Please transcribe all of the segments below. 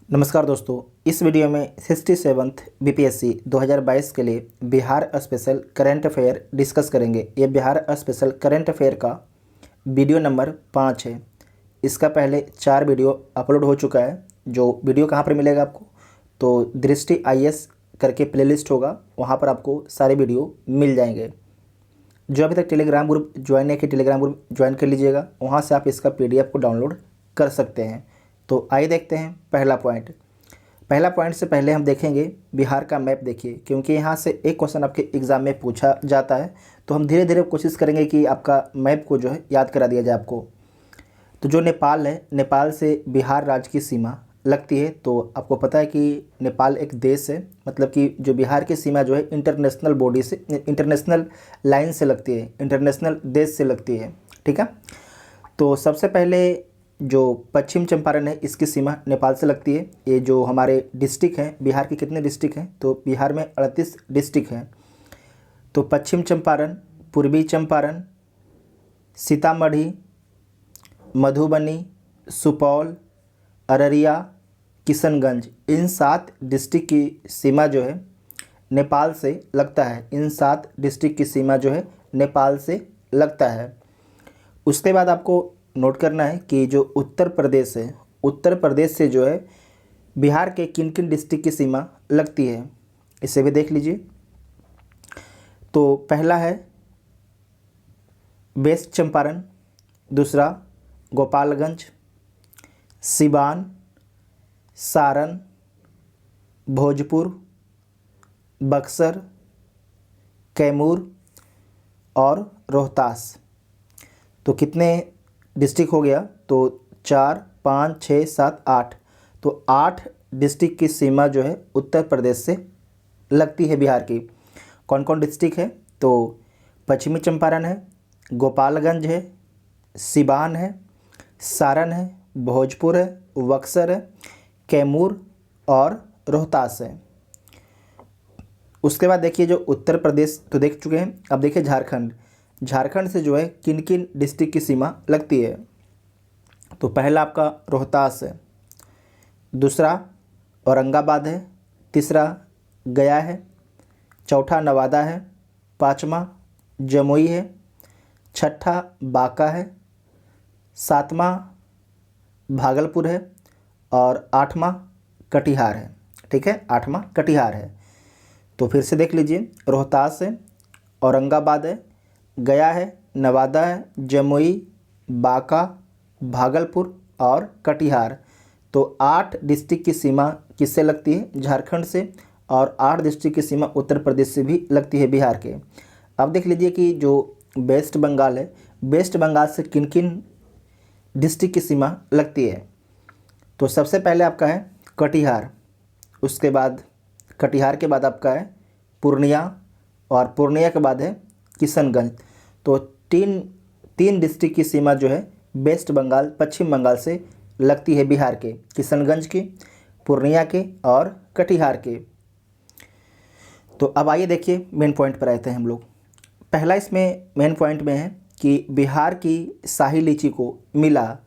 नमस्कार दोस्तों, इस वीडियो में 67th बीपीएससी 2022 के लिए Bihar special current affair discuss करेंगे। ये बिहार स्पेशल करंट अफेयर का वीडियो नंबर 5 है। इसका पहले 4 वीडियो अपलोड हो चुका है। जो वीडियो कहाँ पर मिलेगा आपको, तो दृष्टि आईएएस करके प्लेलिस्ट होगा, वहाँ पर आपको सारे वीडियो मिल जाएंगे। जो अभी तक टेलीग्राम ग्रुप ज्वाइन नहीं किया, टेलीग्राम ग्रुप ज्वाइन कर लीजिएगा, वहाँ से आप इसका PDF को डाउनलोड कर सकते हैं। तो आइए देखते हैं पहला पॉइंट से पहले हम देखेंगे बिहार का मैप। देखिए, क्योंकि यहाँ से एक क्वेश्चन आपके एग्ज़ाम में पूछा जाता है, तो हम धीरे धीरे कोशिश करेंगे कि आपका मैप को जो है याद करा दिया जाए आपको। तो जो नेपाल है, नेपाल से बिहार राज्य की सीमा लगती है। तो आपको पता है कि नेपाल एक देश है, मतलब कि जो बिहार की सीमा जो है इंटरनेशनल बॉडी से, इंटरनेशनल लाइन से लगती है, इंटरनेशनल देश से लगती है। ठीक है, तो सबसे पहले जो पश्चिम चंपारण है, इसकी सीमा नेपाल से लगती है। ये जो हमारे डिस्ट्रिक्ट हैं, बिहार के कितने डिस्ट्रिक्ट हैं, तो बिहार में 38 डिस्ट्रिक्ट हैं। तो पश्चिम चंपारण, पूर्वी चंपारण, सीतामढ़ी, मधुबनी, सुपौल, अररिया, किशनगंज, इन 7 डिस्ट्रिक्ट की सीमा जो है नेपाल से लगता है। इन 7 डिस्ट्रिक्ट की सीमा जो है नेपाल से लगता है। उसके बाद आपको नोट करना है कि जो उत्तर प्रदेश है, उत्तर प्रदेश से जो है बिहार के किन किन डिस्ट्रिक्ट की सीमा लगती है, इसे भी देख लीजिए। तो पहला है वेस्ट चंपारण, दूसरा गोपालगंज, सिवान, सारण, भोजपुर, बक्सर, कैमूर और रोहतास। तो कितने डिस्ट्रिक्ट हो गया, तो 4, 5, 6, 7, 8। तो 8 डिस्ट्रिक्ट की सीमा जो है उत्तर प्रदेश से लगती है बिहार की। कौन कौन डिस्ट्रिक्ट है, तो पश्चिमी चंपारण है, गोपालगंज है, सिवान है, सारण है, भोजपुर है, बक्सर है, कैमूर और रोहतास है। उसके बाद देखिए जो उत्तर प्रदेश तो देख चुके हैं। अब देखिए झारखंड से जो है किन किन डिस्ट्रिक्ट की सीमा लगती है। तो पहला आपका रोहतास है, दूसरा औरंगाबाद है, तीसरा गया है, चौथा नवादा है, पाँचवा जमुई है, छठा बांका है, सातवां भागलपुर है और 8वां कटिहार है। ठीक है, 8वां कटिहार है। तो फिर से देख लीजिए, रोहतास है, औरंगाबाद है, गया है, नवादा है, जमुई, बांका, भागलपुर और कटिहार। तो 8 डिस्ट्रिक्ट की सीमा किससे लगती है, झारखंड से, और 8 डिस्ट्रिक्ट की सीमा उत्तर प्रदेश से भी लगती है बिहार के। अब देख लीजिए कि जो वेस्ट बंगाल है, वेस्ट बंगाल से किन किन डिस्ट्रिक्ट की सीमा लगती है। तो सबसे पहले आपका है कटिहार, उसके बाद कटिहार के बाद आपका है पूर्णिया, और पूर्णिया के बाद है किशनगंज। तो तीन डिस्ट्रिक्ट की सीमा जो है वेस्ट बंगाल, पश्चिम बंगाल से लगती है बिहार के, किशनगंज की, पूर्णिया के और कटिहार के। तो अब आइए देखिए मेन पॉइंट पर आते हैं हम लोग। पहला इसमें मेन पॉइंट में है कि बिहार की शाही लीची को मिला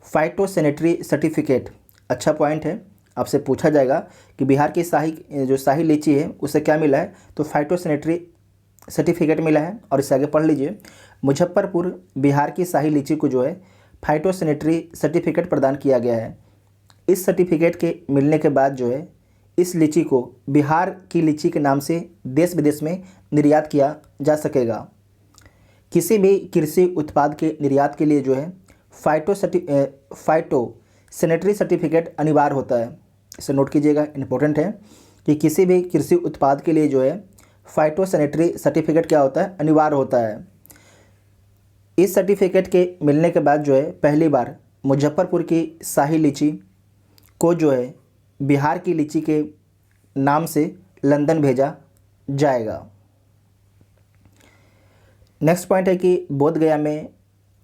फाइटोसैनिटरी सर्टिफिकेट। अच्छा पॉइंट है, आपसे पूछा जाएगा कि बिहार की शाही लीची है उसे क्या मिला है, तो फाइटोसैनिटरी सर्टिफिकेट मिला है। और इससे आगे पढ़ लीजिए, मुजफ्फरपुर बिहार की शाही लीची को जो है फाइटोसैनिटरी सर्टिफिकेट प्रदान किया गया है। इस सर्टिफिकेट के मिलने के बाद जो है इस लीची को बिहार की लीची के नाम से देश विदेश में निर्यात किया जा सकेगा। किसी भी कृषि उत्पाद के निर्यात के लिए जो है फाइटोसैनिटरी सर्टिफिकेट अनिवार्य होता है। इसे नोट कीजिएगा, इम्पोर्टेंट है कि किसी भी कृषि उत्पाद के लिए जो है फाइटोसैनिटरी सर्टिफिकेट क्या होता है, अनिवार्य होता है। इस सर्टिफिकेट के मिलने के बाद जो है पहली बार मुजफ्फरपुर की शाही लीची को जो है बिहार की लीची के नाम से लंदन भेजा जाएगा। नेक्स्ट पॉइंट है कि बोधगया में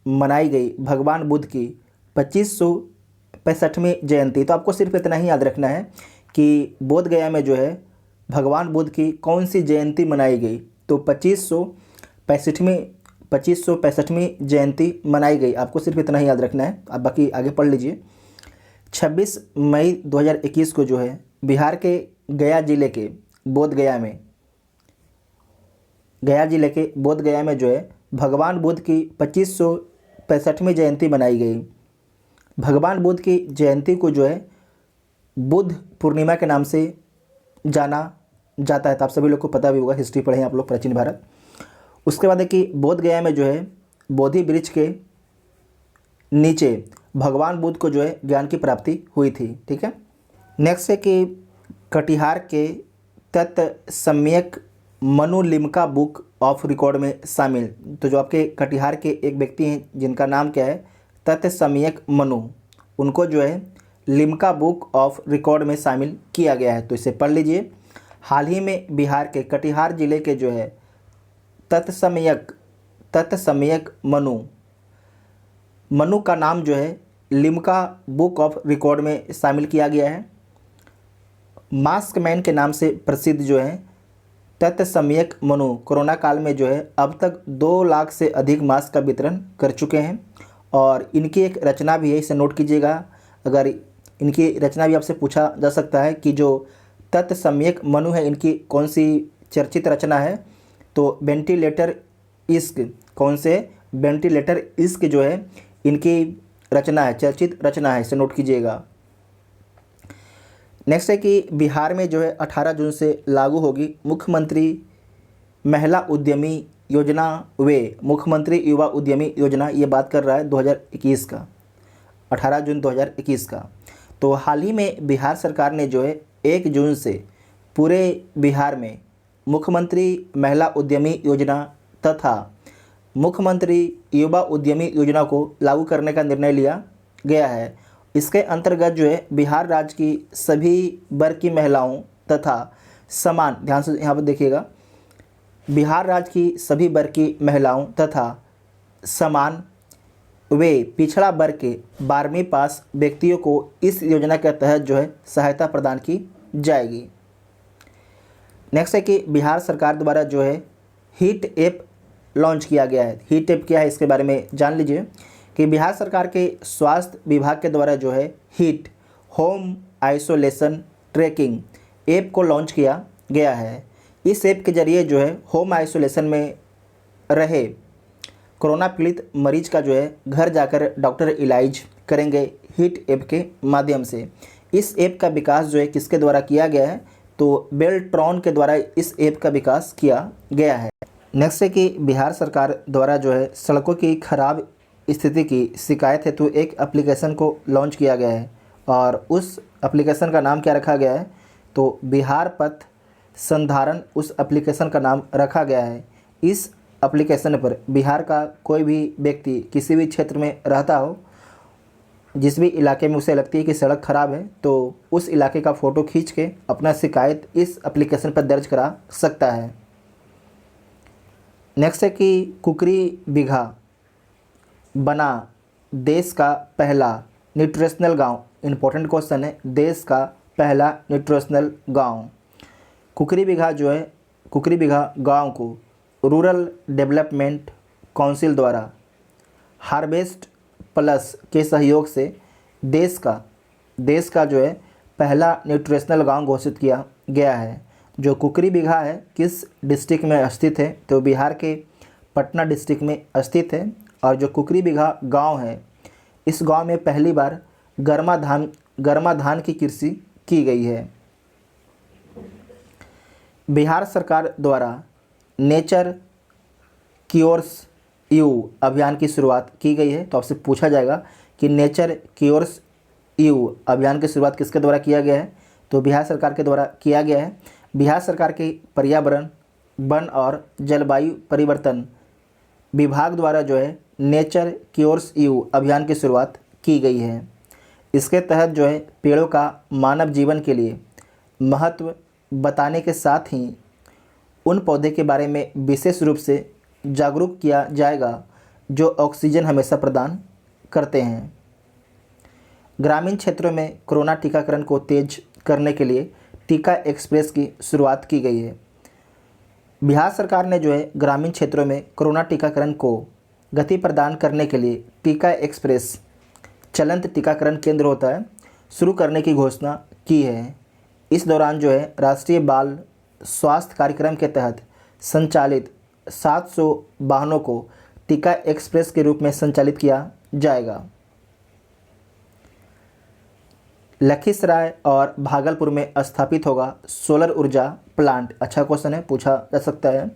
मनाई गई भगवान बुद्ध की 2565वीं जयंती। तो आपको सिर्फ इतना ही याद रखना है कि बोधगया में जो है भगवान बुद्ध की कौन सी जयंती मनाई गई, तो 2565वीं जयंती मनाई गई। आपको सिर्फ इतना ही याद रखना है, आप बाकी आगे पढ़ लीजिए। 26 मई 2021 को जो है बिहार के गया जिले के बोधगया में जो है भगवान बुद्ध की 2565वीं जयंती मनाई गई। भगवान बुद्ध की जयंती को जो है बुद्ध पूर्णिमा के नाम से जाना जाता है। तो आप सभी लोग को पता भी होगा, हिस्ट्री पढ़े हैं आप लोग, प्राचीन भारत। उसके बाद है कि बोधगया में जो है बोधि वृक्ष के नीचे भगवान बुद्ध को जो है ज्ञान की प्राप्ति हुई थी। ठीक है। नेक्स्ट है कि कटिहार के तत्सम्यक Manu Limca book of record में शामिल। तो जो आपके कटिहार के एक व्यक्ति हैं जिनका नाम क्या है, तत्सम्यक मनु, उनको जो है लिम्का बुक ऑफ रिकॉर्ड में शामिल किया गया है। तो इसे पढ़ लीजिए। हाल ही में बिहार के कटिहार जिले के जो है तत्सम्यक मनु का नाम जो है लिम्का बुक ऑफ रिकॉर्ड में शामिल किया गया है। मास्क मैन के नाम से प्रसिद्ध जो है तत्सम्यक मनु कोरोना काल में जो है अब तक 2 लाख से अधिक मास्क का वितरण कर चुके हैं। और इनकी एक रचना भी है, इसे नोट कीजिएगा। अगर इनकी रचना भी आपसे पूछा जा सकता है कि जो तत्सम्यक मनु है इनकी कौन सी चर्चित रचना है, तो वेंटिलेटर इश्क, कौन से वेंटिलेटर इश्क जो है इनकी रचना है, चर्चित रचना है, इसे नोट कीजिएगा। नेक्स्ट है कि बिहार में जो है 18 जून से लागू होगी मुख्यमंत्री महिला उद्यमी योजना वे मुख्यमंत्री युवा उद्यमी योजना। ये बात कर रहा है 2021 का, 18 जून 2021 का। तो हाल ही में बिहार सरकार ने जो है 1 जून से पूरे बिहार में मुख्यमंत्री महिला उद्यमी योजना तथा मुख्यमंत्री युवा उद्यमी योजना को लागू करने का निर्णय लिया गया है। इसके अंतर्गत जो है बिहार राज्य की सभी वर्ग की महिलाओं तथा समान, ध्यान से यहाँ पर देखिएगा, बिहार राज्य की सभी वर्ग की महिलाओं तथा समान वे पिछड़ा वर्ग के 12वीं पास व्यक्तियों को इस योजना के तहत जो है सहायता प्रदान की जाएगी। नेक्स्ट है कि बिहार सरकार द्वारा जो है हीट ऐप लॉन्च किया गया है। हीट ऐप क्या है इसके बारे में जान लीजिए कि बिहार सरकार के स्वास्थ्य विभाग के द्वारा जो है heat home isolation tracking app को लॉन्च किया गया है। इस ऐप के जरिए जो है होम आइसोलेशन में रहे कोरोना पीड़ित मरीज का जो है घर जाकर डॉक्टर इलाज करेंगे हीट ऐप के माध्यम से। इस ऐप का विकास जो है किसके द्वारा किया गया है, तो बेल्ट्रॉन के द्वारा इस ऐप का विकास किया गया है। नेक्स्ट है कि बिहार सरकार द्वारा जो है सड़कों की खराब स्थिति की शिकायत हेतु एक एप्लीकेशन को लॉन्च किया गया है और उस एप्लीकेशन का नाम क्या रखा गया है, तो बिहार पथ संधारण उस एप्लीकेशन का नाम रखा गया है। इस एप्लीकेशन पर बिहार का कोई भी व्यक्ति किसी भी क्षेत्र में रहता हो, जिस भी इलाके में उसे लगती है कि सड़क खराब है, तो उस इलाके का फ़ोटो खींच के अपना शिकायत इस एप्लीकेशन पर दर्ज करा सकता है। नेक्स्ट है कि कुकरी बिघा बना देश का पहला न्यूट्रिशनल गांव। इम्पोर्टेंट क्वेश्चन है, देश का पहला न्यूट्रिशनल गांव। कुकरी बिघा गांव को रूरल डेवलपमेंट काउंसिल द्वारा हार्वेस्ट प्लस के सहयोग से देश का जो है पहला न्यूट्रिशनल गांव घोषित किया गया है। जो कुकरी बिघा है किस डिस्ट्रिक्ट में स्थित है, तो बिहार के पटना डिस्ट्रिक्ट में स्थित है। और जो कुकरी बिघा गांव है, इस गांव में पहली बार गर्मा धान की कृषि की गई है। बिहार सरकार द्वारा नेचर क्योर्स यू अभियान की शुरुआत की गई है। तो आपसे पूछा जाएगा कि नेचर क्योर्स यू अभियान की शुरुआत किसके द्वारा किया गया है, तो बिहार सरकार के द्वारा किया गया है। बिहार सरकार के पर्यावरण, वन और जलवायु परिवर्तन विभाग द्वारा जो है नेचर क्योर्स यू अभियान की शुरुआत की गई है। इसके तहत जो है पेड़ों का मानव जीवन के लिए महत्व बताने के साथ ही उन पौधे के बारे में विशेष रूप से जागरूक किया जाएगा जो ऑक्सीजन हमेशा प्रदान करते हैं। ग्रामीण क्षेत्रों में कोरोना टीकाकरण को तेज करने के लिए टीका एक्सप्रेस की शुरुआत की गई है। बिहार सरकार ने जो है ग्रामीण क्षेत्रों में कोरोना टीकाकरण को गति प्रदान करने के लिए टीका एक्सप्रेस चलंत टीकाकरण केंद्र होता है, शुरू करने की घोषणा की है। इस दौरान जो है राष्ट्रीय बाल स्वास्थ्य कार्यक्रम के तहत संचालित 700 वाहनों को टीका एक्सप्रेस के रूप में संचालित किया जाएगा। लखीसराय और भागलपुर में स्थापित होगा सोलर ऊर्जा प्लांट। अच्छा क्वेश्चन है, पूछा जा सकता है।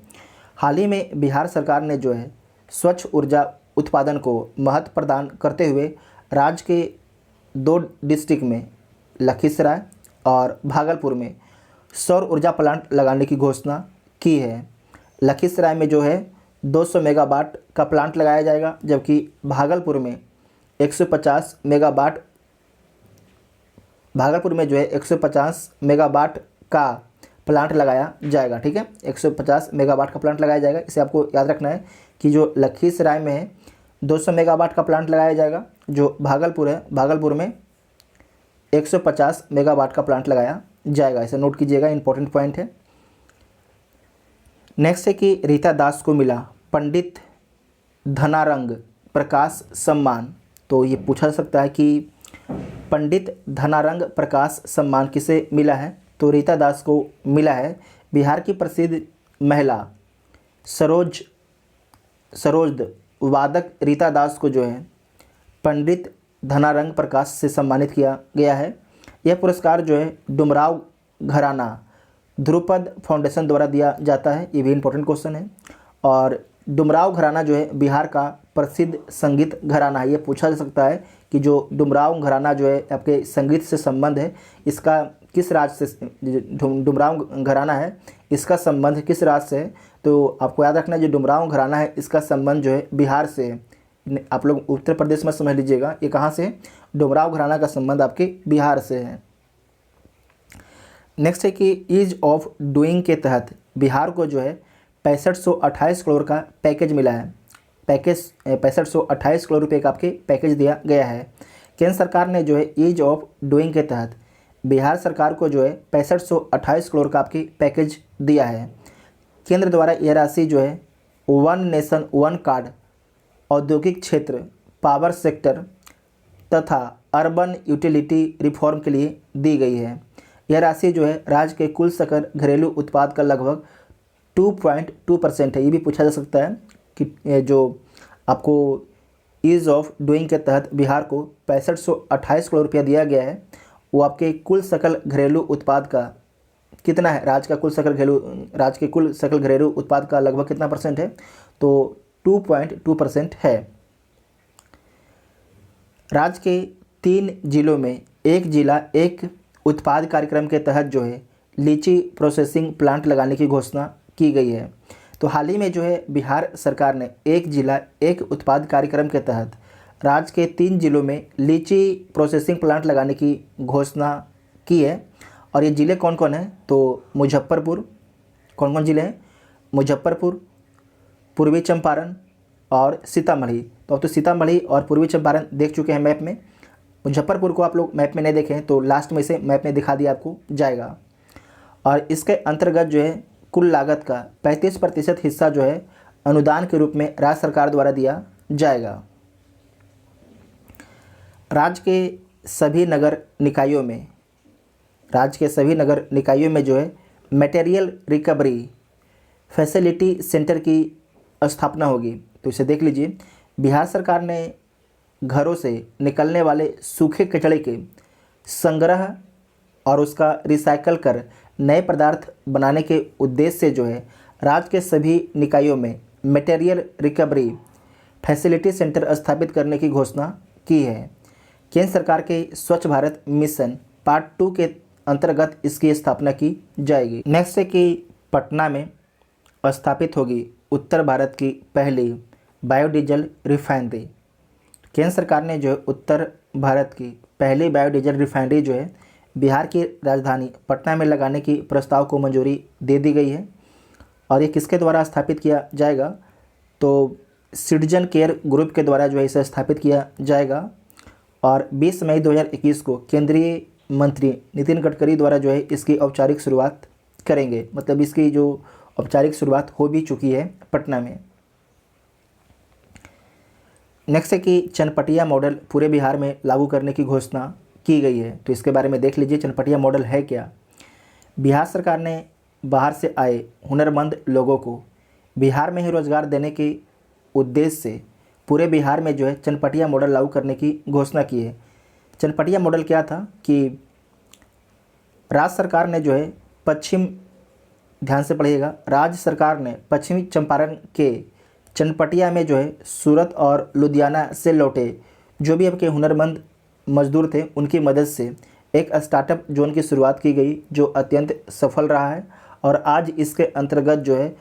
हाल ही में बिहार सरकार ने जो है स्वच्छ ऊर्जा उत्पादन को महत्व प्रदान करते हुए राज्य के 2 डिस्ट्रिक्ट में लखीसराय और भागलपुर में सौर ऊर्जा प्लांट लगाने की घोषणा की है। लखीसराय में जो है 200 मेगावाट का प्लांट लगाया जाएगा, जबकि भागलपुर में 150 मेगावाट जो है 150 मेगावाट का प्लांट लगाया जाएगा। ठीक है, 150 मेगावाट का प्लांट लगाया जाएगा। इसे आपको याद रखना है कि जो लखीसराय में है 200 मेगावाट का प्लांट लगाया जाएगा, जो भागलपुर है भागलपुर में 150 मेगावाट का प्लांट लगाया जाएगा। इसे नोट कीजिएगा, इंपॉर्टेंट पॉइंट है। नेक्स्ट है कि रीता दास को मिला पंडित धनारंग प्रकाश सम्मान। तो ये पूछा जा सकता है कि पंडित धनारंग प्रकाश सम्मान किसे मिला है? तो रीता दास को मिला है। बिहार की प्रसिद्ध महिला सरोद वादक रीता दास को जो है पंडित धनारंग प्रकाश से सम्मानित किया गया है। यह पुरस्कार जो है डुमराव घराना ध्रुपद फाउंडेशन द्वारा दिया जाता है। ये भी इंपॉर्टेंट क्वेश्चन है। और डुमराव घराना जो है बिहार का प्रसिद्ध संगीत घराना है। ये पूछा जा सकता है कि जो डुमराव घराना जो है आपके संगीत से संबंध है, इसका किस राज्य से डुमराव घराना है, इसका संबंध किस राज्य से है? तो आपको याद रखना है जो डुमराव घराना है इसका संबंध जो है बिहार से है। आप लोग उत्तर प्रदेश में समझ लीजिएगा, ये कहाँ से है? डुमराव घराना का संबंध आपके बिहार से है। नेक्स्ट है कि ईज ऑफ डूइंग के तहत बिहार को जो है 6528 करोड़ का पैकेज मिला है। 6528 करोड़ रुपये का आपके पैकेज दिया गया है। केंद्र सरकार ने जो है ईज ऑफ डूइंग के तहत बिहार सरकार को जो है 6528 करोड़ का आपके पैकेज दिया है। केंद्र द्वारा यह राशि जो है वन नेशन वन कार्ड, औद्योगिक क्षेत्र, पावर सेक्टर तथा अर्बन यूटिलिटी रिफॉर्म के लिए दी गई है। यह राशि जो है राज्य के कुल सकल घरेलू उत्पाद का लगभग 2.2% है। ये भी पूछा जा सकता है कि जो आपको ईज ऑफ डूइंग के तहत बिहार को 6528 करोड़ रुपया दिया गया है, वो आपके कुल सकल घरेलू उत्पाद का कितना है? राज्य के कुल सकल घरेलू उत्पाद का लगभग कितना परसेंट है? तो 2.2% है। राज्य के 3 जिलों में एक जिला एक उत्पाद कार्यक्रम के तहत जो है लीची प्रोसेसिंग प्लांट लगाने की घोषणा की गई है। तो हाल ही में जो है बिहार सरकार ने एक जिला एक उत्पाद कार्यक्रम के तहत राज्य के 3 जिलों में लीची प्रोसेसिंग प्लांट लगाने की घोषणा की है। और ये ज़िले कौन कौन हैं? तो मुजफ्फरपुर, कौन कौन ज़िले हैं? मुजफ्फरपुर, पूर्वी चंपारण और सीतामढ़ी। तो अब तो सीतामढ़ी और पूर्वी चंपारण देख चुके हैं मैप में। मुजफ्फरपुर को आप लोग मैप में नहीं देखें तो लास्ट में इसे मैप में दिखा दिया आपको जाएगा। और इसके अंतर्गत जो है कुल लागत का 35% हिस्सा जो है अनुदान के रूप में राज्य सरकार द्वारा दिया जाएगा। राज्य के सभी नगर निकायों में जो है मटेरियल रिकवरी फैसिलिटी सेंटर की स्थापना होगी। तो इसे देख लीजिए, बिहार सरकार ने घरों से निकलने वाले सूखे कचरे के संग्रह और उसका रिसाइकल कर नए पदार्थ बनाने के उद्देश्य से जो है राज्य के सभी निकायों में मटेरियल रिकवरी फैसिलिटी सेंटर स्थापित करने की घोषणा की है। केंद्र सरकार के स्वच्छ भारत मिशन पार्ट 2 के अंतर्गत इसकी स्थापना की जाएगी। नेक्स्ट है कि पटना में स्थापित होगी उत्तर भारत की पहली बायोडीजल रिफाइनरी। केंद्र सरकार ने जो है उत्तर भारत की पहली बायोडीजल रिफाइनरी जो है बिहार की राजधानी पटना में लगाने की प्रस्ताव को मंजूरी दे दी गई है। और ये किसके द्वारा स्थापित किया जाएगा? तो सिटीजन केयर ग्रुप के द्वारा जो है इसे स्थापित किया जाएगा। और 20 मई 2021 को केंद्रीय मंत्री नितिन गडकरी द्वारा जो है इसकी औपचारिक शुरुआत करेंगे। मतलब इसकी जो औपचारिक शुरुआत हो भी चुकी है पटना में। नेक्स्ट है कि चनपटिया मॉडल पूरे बिहार में लागू करने की घोषणा की गई है। तो इसके बारे में देख लीजिए चनपटिया मॉडल है क्या। बिहार सरकार ने बाहर से आए हुनरमंद लोगों को बिहार में ही रोजगार देने के उद्देश्य से पूरे बिहार में जो है चनपटिया मॉडल लागू करने की घोषणा की है। चनपटिया मॉडल क्या था कि राज्य सरकार ने जो है ध्यान से पढ़िएगा, राज्य सरकार ने पश्चिमी चंपारण के चनपटिया में जो है सूरत और लुधियाना से लौटे जो भी आपके हुनरमंद मजदूर थे उनकी मदद से एक स्टार्टअप जोन की शुरुआत की गई जो अत्यंत सफल रहा है और आज इसके अंतर्गत जो है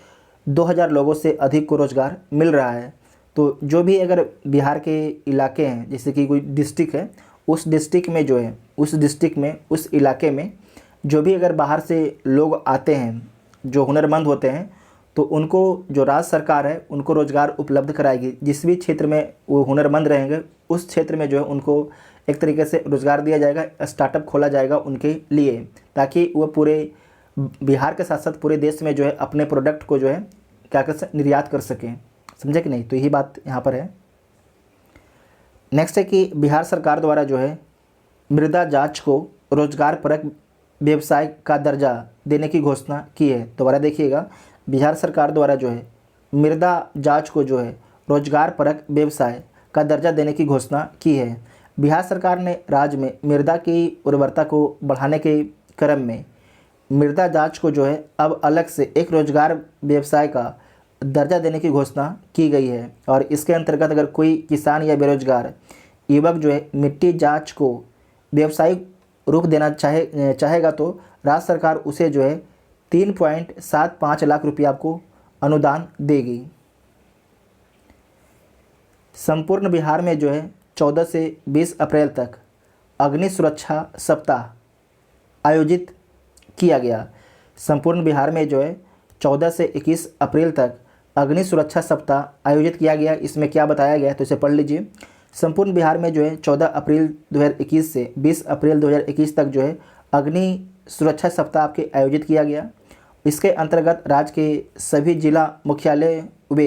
2000 लोगों से अधिक को रोज़गार मिल रहा है। तो जो भी अगर बिहार के इलाके हैं, जैसे कि कोई डिस्ट्रिक्ट है, उस डिस्ट्रिक्ट में जो है उस इलाके में जो भी अगर बाहर से लोग आते हैं जो हुनरमंद होते हैं तो उनको जो राज्य सरकार है उनको रोज़गार उपलब्ध कराएगी। जिस भी क्षेत्र में वो हुनरमंद रहेंगे उस क्षेत्र में जो है उनको एक तरीके से रोज़गार दिया जाएगा, स्टार्टअप खोला जाएगा उनके लिए, ताकि वो पूरे बिहार के साथ साथ पूरे देश में जो है अपने प्रोडक्ट को जो है क्या कर निर्यात कर सकें। समझे कि नहीं। तो यही बात यहाँ पर है। नेक्स्ट है कि बिहार सरकार द्वारा जो है मृदा जांच को रोजगार परक व्यवसाय का दर्जा देने की घोषणा की है। दोबारा देखिएगा, बिहार सरकार द्वारा जो है मृदा जांच को जो है रोजगार परक व्यवसाय का दर्जा देने की घोषणा की है। बिहार सरकार ने राज्य में मृदा की उर्वरता को बढ़ाने के क्रम में मृदा जांच को जो है अब अलग से एक रोजगार व्यवसाय का दर्जा देने की घोषणा की गई है। और इसके अंतर्गत अगर कोई किसान या बेरोजगार युवक जो है मिट्टी जांच को व्यावसायिक रूप देना चाहेगा तो राज्य सरकार उसे जो है 3.75 लाख रुपया आपको अनुदान देगी। संपूर्ण बिहार में जो है 14 से 20 अप्रैल तक अग्नि सुरक्षा सप्ताह आयोजित किया गया। संपूर्ण बिहार में जो है 14 से 21 अप्रैल तक अग्नि सुरक्षा सप्ताह आयोजित किया गया। इसमें क्या बताया गया है तो इसे पढ़ लीजिए। संपूर्ण बिहार में जो है 14 अप्रैल 2021 से 20 अप्रैल 2021 तक जो है अग्नि सुरक्षा सप्ताह आपके आयोजित किया गया। इसके अंतर्गत राज्य के सभी जिला मुख्यालय व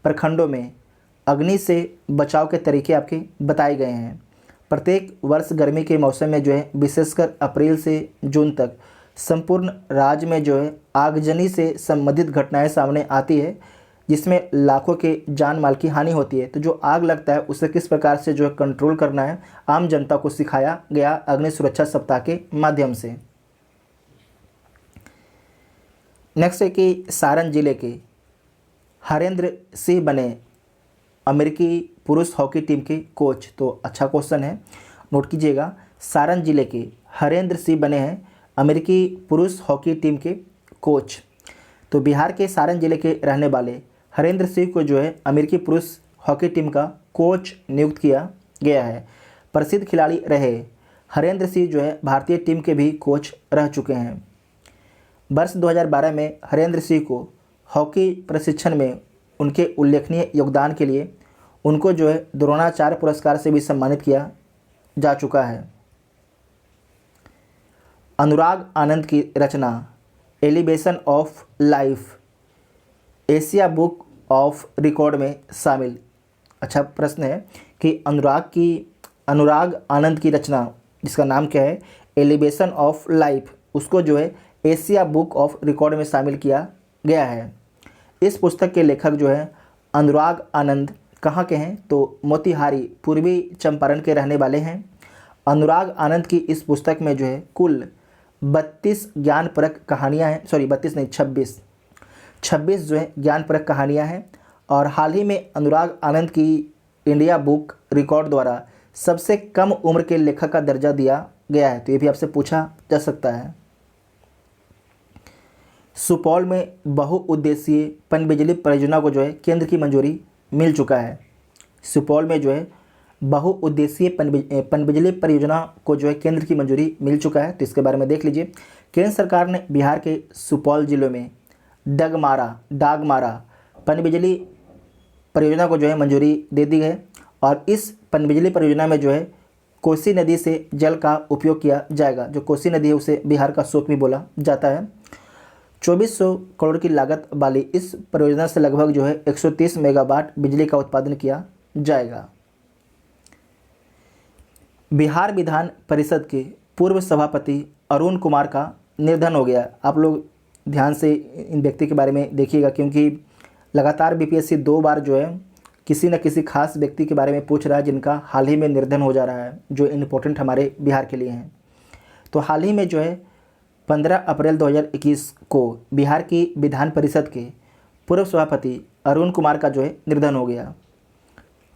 प्रखंडों में अग्नि से बचाव के तरीके आपके बताए गए हैं। प्रत्येक वर्ष गर्मी के मौसम में जो है विशेषकर अप्रैल से जून तक संपूर्ण राज्य में जो है आगजनी से संबंधित घटनाएं सामने आती है जिसमें लाखों के जान माल की हानि होती है। तो जो आग लगता है उसे किस प्रकार से जो है कंट्रोल करना है आम जनता को सिखाया गया अग्नि सुरक्षा सप्ताह के माध्यम से। नेक्स्ट है कि सारण जिले के हरेंद्र सिंह बने अमेरिकी पुरुष हॉकी टीम के कोच। तो अच्छा क्वेश्चन है, नोट कीजिएगा। सारण जिले के हरेंद्र सिंह बने हैं अमेरिकी पुरुष हॉकी टीम के कोच। तो बिहार के सारण जिले के रहने वाले हरेंद्र सिंह को जो है अमेरिकी पुरुष हॉकी टीम का कोच नियुक्त किया गया है। प्रसिद्ध खिलाड़ी रहे हरेंद्र सिंह जो है भारतीय टीम के भी कोच रह चुके हैं। वर्ष 2012 में हरेंद्र सिंह को हॉकी प्रशिक्षण में उनके उल्लेखनीय योगदान के लिए उनको जो है द्रोणाचार्य पुरस्कार से भी सम्मानित किया जा चुका है। अनुराग आनंद की रचना elevation of life Asia book of record में शामिल। अच्छा प्रश्न है कि अनुराग आनंद की रचना जिसका नाम क्या है एलिवेशन ऑफ लाइफ, उसको जो है एशिया बुक ऑफ रिकॉर्ड में शामिल किया गया है। इस पुस्तक के लेखक जो है अनुराग आनंद कहाँ के हैं तो मोतिहारी पूर्वी चंपारण के रहने वाले हैं। अनुराग आनंद की इस पुस्तक में जो है कुल 32 ज्ञानपरक कहानियाँ हैं, 26 जो है ज्ञानपरक कहानियाँ हैं। और हाल ही में अनुराग आनंद की इंडिया बुक रिकॉर्ड द्वारा सबसे कम उम्र के लेखक का दर्जा दिया गया है। तो ये भी आपसे पूछा जा सकता है। सुपौल में बहुउद्देशीय पनबिजली परियोजना को जो है केंद्र की मंजूरी मिल चुका है। सुपौल में जो है बहुउद्देशीय पनबिजली परियोजना को जो है केंद्र की मंजूरी मिल चुका है। तो इसके बारे में देख लीजिए। केंद्र सरकार ने बिहार के सुपौल जिले में डागमारा पनबिजली परियोजना को जो है मंजूरी दे दी है। और इस पनबिजली परियोजना में जो है कोसी नदी से जल का उपयोग किया जाएगा। जो कोसी नदी है उसे बिहार का शोक भी बोला जाता है। 2400 करोड़ की लागत वाली इस परियोजना से लगभग जो है 130 मेगावाट बिजली का उत्पादन किया जाएगा। बिहार विधान परिषद के पूर्व सभापति अरुण कुमार का निधन हो गया। आप लोग ध्यान से इन व्यक्ति के बारे में देखिएगा, क्योंकि लगातार बीपीएससी 2 बार जो है किसी न किसी खास व्यक्ति के बारे में पूछ रहा है जिनका हाल ही में निधन हो जा रहा है, जो इम्पोर्टेंट हमारे बिहार के लिए हैं। तो हाल ही में जो है 15 अप्रैल 2021 को बिहार की विधान परिषद के पूर्व सभापति अरुण कुमार का जो है निधन हो गया।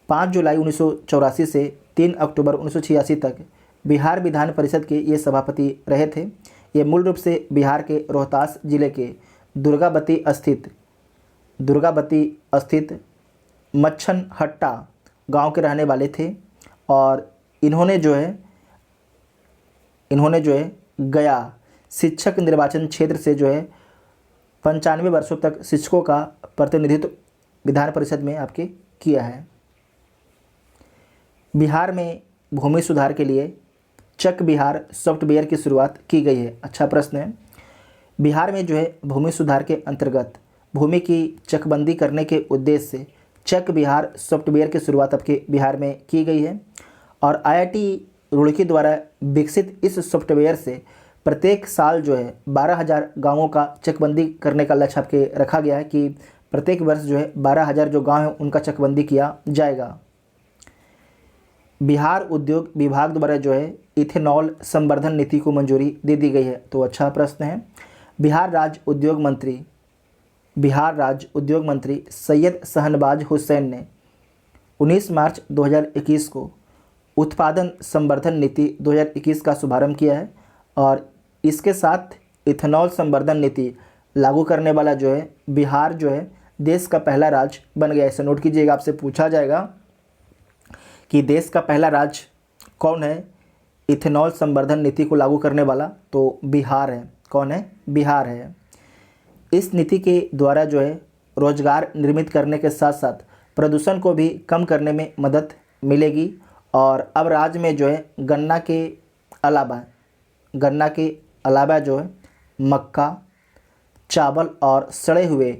5 जुलाई 1984 से 3 अक्टूबर 1986 तक बिहार विधान परिषद के ये सभापति रहे थे। ये मूल रूप से बिहार के रोहतास जिले के दुर्गावती स्थित मच्छनहट्टा गांव के रहने वाले थे और इन्होंने जो है गया शिक्षक निर्वाचन क्षेत्र से जो है 95 वर्षों तक शिक्षकों का प्रतिनिधित्व विधान परिषद में आपके किया है। बिहार में भूमि सुधार के लिए चक बिहार सॉफ्टवेयर की शुरुआत की गई है। अच्छा प्रश्न है। बिहार में जो है भूमि सुधार के अंतर्गत भूमि की चकबंदी करने के उद्देश्य से चक बिहार सॉफ्टवेयर की शुरुआत आपके बिहार में की गई है और IIT रुड़की द्वारा विकसित इस सॉफ्टवेयर से प्रत्येक साल जो है 12,000 गाँवों का चकबंदी करने का लक्ष्य आपके रखा गया है कि प्रत्येक वर्ष जो है 12,000 जो गाँव हैं उनका चकबंदी किया जाएगा। बिहार उद्योग विभाग द्वारा जो है इथेनॉल संवर्धन नीति को मंजूरी दे दी गई है। तो अच्छा प्रश्न है। बिहार राज्य उद्योग मंत्री सैयद शहनवाज हुसैन ने 19 मार्च 2021 को उत्पादन संवर्धन नीति 2021 का शुभारंभ किया है और इसके साथ इथेनॉल संवर्धन नीति लागू करने वाला जो है बिहार जो है देश का पहला राज्य बन गया। इसे नोट कीजिएगा, आपसे पूछा जाएगा कि देश का पहला राज्य कौन है इथेनॉल संवर्धन नीति को लागू करने वाला, तो बिहार है। कौन है? बिहार है। इस नीति के द्वारा जो है रोजगार निर्मित करने के साथ साथ प्रदूषण को भी कम करने में मदद मिलेगी और अब राज्य में जो है गन्ना के अलावा जो है मक्का, चावल और सड़े हुए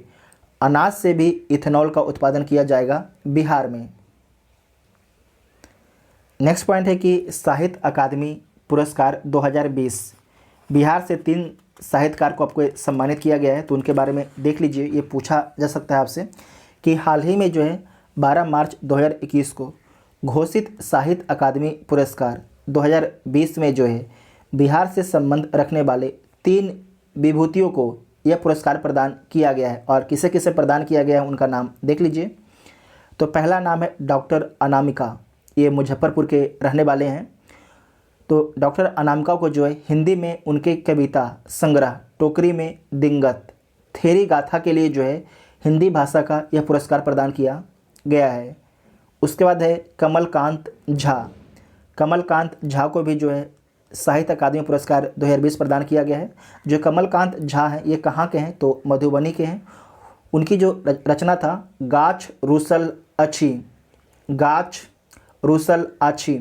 अनाज से भी इथेनॉल का उत्पादन किया जाएगा बिहार में। नेक्स्ट पॉइंट है कि साहित्य अकादमी पुरस्कार 2020 बिहार से 3 साहित्यकार को आपको सम्मानित किया गया है, तो उनके बारे में देख लीजिए। ये पूछा जा सकता है आपसे कि हाल ही में जो है 12 मार्च 2021 को घोषित साहित्य अकादमी पुरस्कार 2020 में जो है बिहार से संबंध रखने वाले 3 विभूतियों को यह पुरस्कार प्रदान किया गया है और किसे किसे प्रदान किया गया है उनका नाम देख लीजिए। तो पहला नाम है डॉक्टर अनामिका, ये मुजफ्फरपुर के रहने वाले हैं। तो डॉक्टर अनामिका को जो है हिंदी में उनके कविता संग्रह टोकरी में दिंगत थेरी गाथा के लिए जो है हिंदी भाषा का यह पुरस्कार प्रदान किया गया है। उसके बाद है कमलकांत झा को भी जो है साहित्य अकादमी पुरस्कार 2020 प्रदान किया गया है। जो कमलकांत झा हैं ये कहाँ के हैं, तो मधुबनी के हैं। उनकी जो रचना था गाछ रूसल आछी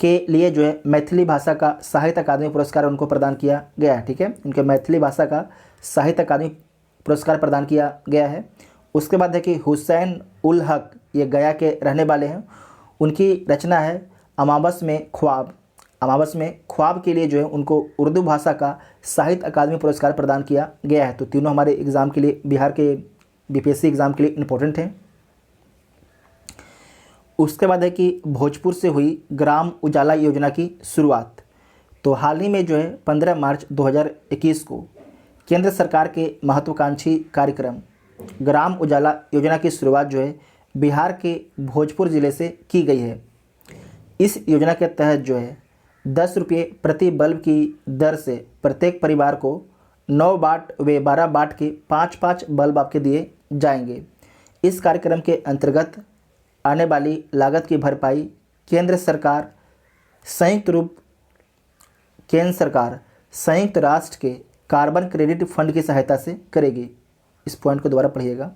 के लिए जो है मैथिली भाषा का साहित्य अकादमी पुरस्कार उनको प्रदान किया गया है। ठीक है, उनके मैथिली भाषा का साहित्य अकादमी पुरस्कार प्रदान किया गया है। उसके बाद है कि हुसैन उल हक, ये गया के रहने वाले हैं। उनकी रचना है अमावस में ख्वाब के लिए जो है उनको उर्दू भाषा का साहित्य अकादमी पुरस्कार प्रदान किया गया है। तो तीनों हमारे एग्ज़ाम के लिए, बिहार के बीपीएससी एग्ज़ाम के लिए इम्पोर्टेंट हैं। उसके बाद है कि भोजपुर से हुई ग्राम उजाला योजना की शुरुआत। तो हाल ही में जो है 15 मार्च 2021 को केंद्र सरकार के महत्वाकांक्षी कार्यक्रम ग्राम उजाला योजना की शुरुआत जो है बिहार के भोजपुर ज़िले से की गई है। इस योजना के तहत जो है 10 रुपये प्रति बल्ब की दर से प्रत्येक परिवार को 9 वाट व 12 वाट के 5-5 बल्ब आपके दिए जाएंगे। इस कार्यक्रम के अंतर्गत आने वाली लागत की भरपाई केंद्र सरकार संयुक्त राष्ट्र के कार्बन क्रेडिट फंड की सहायता से करेगी। इस पॉइंट को दोबारा पढ़िएगा।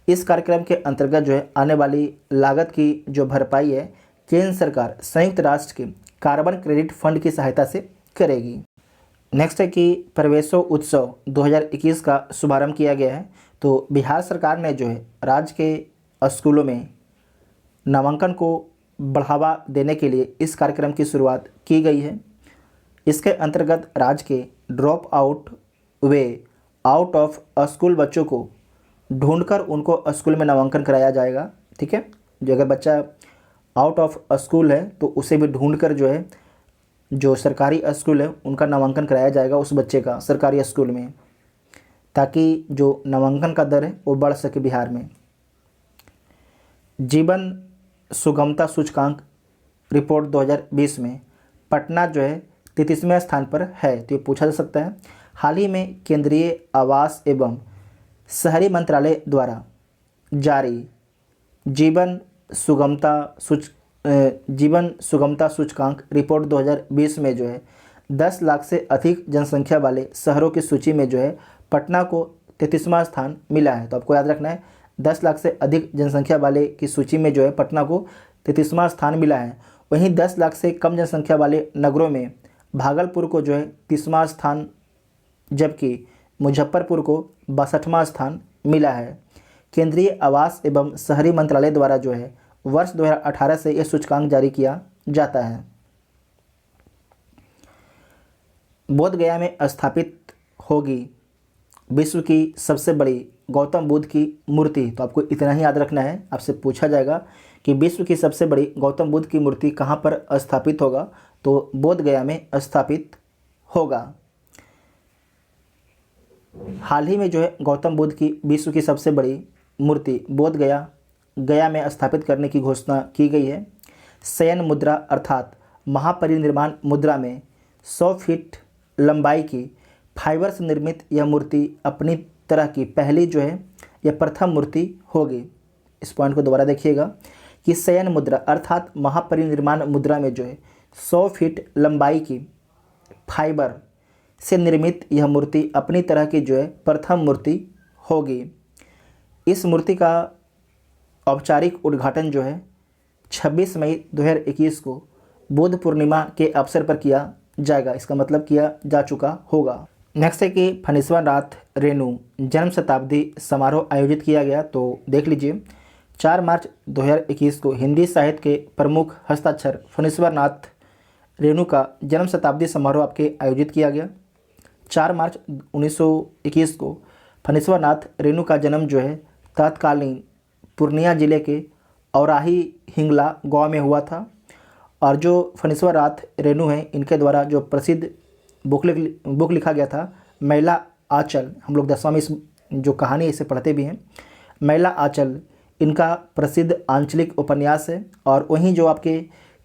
इस कार्यक्रम के अंतर्गत जो है आने वाली लागत की जो भरपाई है केंद्र सरकार संयुक्त राष्ट्र के कार्बन क्रेडिट फंड की सहायता से करेगी। नेक्स्ट है कि प्रवेशो उत्सव 2021 का शुभारंभ किया गया है। तो बिहार सरकार ने जो है राज्य के स्कूलों में नामांकन को बढ़ावा देने के लिए इस कार्यक्रम की शुरुआत की गई है। इसके अंतर्गत राज्य के drop out way out of school बच्चों को ढूंढकर उनको स्कूल में नामांकन कराया जाएगा। ठीक है, जो अगर बच्चा आउट ऑफ स्कूल है तो उसे भी ढूंढकर जो है जो सरकारी स्कूल है उनका नामांकन कराया जाएगा उस बच्चे का सरकारी स्कूल में, ताकि जो नामांकन का दर है वो बढ़ सके बिहार में। जीवन सुगमता सूचकांक रिपोर्ट 2020 में पटना जो है 33वें स्थान पर है, तो ये पूछा जा सकता है। हाल ही में केंद्रीय आवास एवं शहरी मंत्रालय द्वारा जारी जीवन सुगमता सूचकांक रिपोर्ट 2020 में जो है 10 लाख से अधिक जनसंख्या वाले शहरों की सूची में जो है पटना को 33वां स्थान मिला है। तो आपको याद रखना है 10 लाख से अधिक जनसंख्या वाले की सूची में जो है पटना को 33वां स्थान मिला है। वहीं 10 लाख से कम जनसंख्या वाले नगरों में भागलपुर को जो है 30वां स्थान, जबकि मुजफ्फरपुर को 62वां स्थान मिला है। केंद्रीय आवास एवं शहरी मंत्रालय द्वारा जो है वर्ष 2018 से यह सूचकांक जारी किया जाता है। बोधगया में स्थापित होगी विश्व की सबसे बड़ी गौतम बुद्ध की मूर्ति। तो आपको इतना ही याद रखना है, आपसे पूछा जाएगा कि विश्व की सबसे बड़ी गौतम बुद्ध की मूर्ति कहाँ पर स्थापित होगा, तो बोधगया में स्थापित होगा। हाल ही में जो है गौतम बुद्ध की विश्व की सबसे बड़ी मूर्ति गया में स्थापित करने की घोषणा की गई है। शयन मुद्रा अर्थात महापरिनिर्वाण मुद्रा में 100 फीट लंबाई की फाइबर से निर्मित यह मूर्ति अपनी तरह की पहली जो है यह प्रथम मूर्ति होगी। इस पॉइंट को दोबारा देखिएगा कि शयन मुद्रा अर्थात महापरिनिर्वाण मुद्रा में जो है 100 फीट लंबाई की फाइबर से निर्मित यह मूर्ति अपनी तरह की जो है प्रथम मूर्ति होगी। इस मूर्ति का औपचारिक उद्घाटन जो है 26 मई 2021 को बुद्ध पूर्णिमा के अवसर पर किया जाएगा। इसका मतलब किया जा चुका होगा। नेक्स्ट है कि फणीश्वर नाथ रेणु जन्म शताब्दी समारोह आयोजित किया गया। तो देख लीजिए 4 मार्च 2021 को हिंदी साहित्य के प्रमुख हस्ताक्षर फणीश्वर नाथ रेणु का जन्म शताब्दी समारोह आपके आयोजित किया गया। 4 मार्च 1921 को फणीश्वर नाथ रेणु का जन्म जो है तत्कालीन पूर्णिया जिले के औराही हिंगला गांव में हुआ था। और जो फणीश्वर नाथ रेणु हैं इनके द्वारा जो प्रसिद्ध बुक लिखा गया था मैला आंचल, हम लोग 10वां में इस जो कहानी इसे पढ़ते भी हैं। मैला आंचल इनका प्रसिद्ध आंचलिक उपन्यास है। और वहीं जो आपके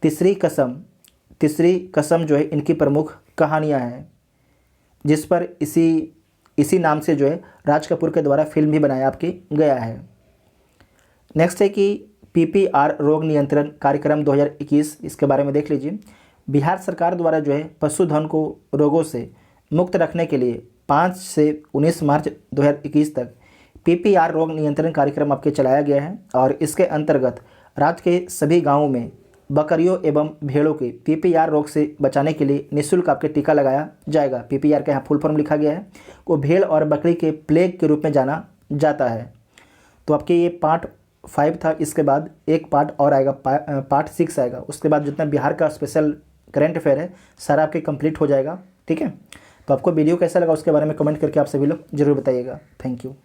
तीसरी कसम जो है इनकी प्रमुख कहानियाँ हैं, जिस पर इसी नाम से जो है राज कपूर के द्वारा फिल्म भी बनाया आपके गया है। नेक्स्ट है कि PPR रोग नियंत्रण कार्यक्रम 2021, इसके बारे में देख लीजिए। बिहार सरकार द्वारा जो है पशुधन को रोगों से मुक्त रखने के लिए 5 से 19 मार्च 2021 तक PPR रोग नियंत्रण कार्यक्रम आपके चलाया गया है। और इसके अंतर्गत राज्य के सभी गाँवों में बकरियों एवं भेड़ों के PPR रोग से बचाने के लिए निःशुल्क आपके टीका लगाया जाएगा। PPR का यहाँ फुल फॉर्म लिखा गया है, वो भेड़ और बकरी के प्लेग के रूप में जाना जाता है। तो आपके ये पार्ट 5 था, इसके बाद एक पार्ट और आएगा, पार्ट 6 आएगा। उसके बाद जितना बिहार का स्पेशल करंट अफेयर है सारा आपके कंप्लीट हो जाएगा। ठीक है, तो आपको वीडियो कैसा लगा उसके बारे में कमेंट करके आप सभी लोग जरूर बताइएगा। Thank you.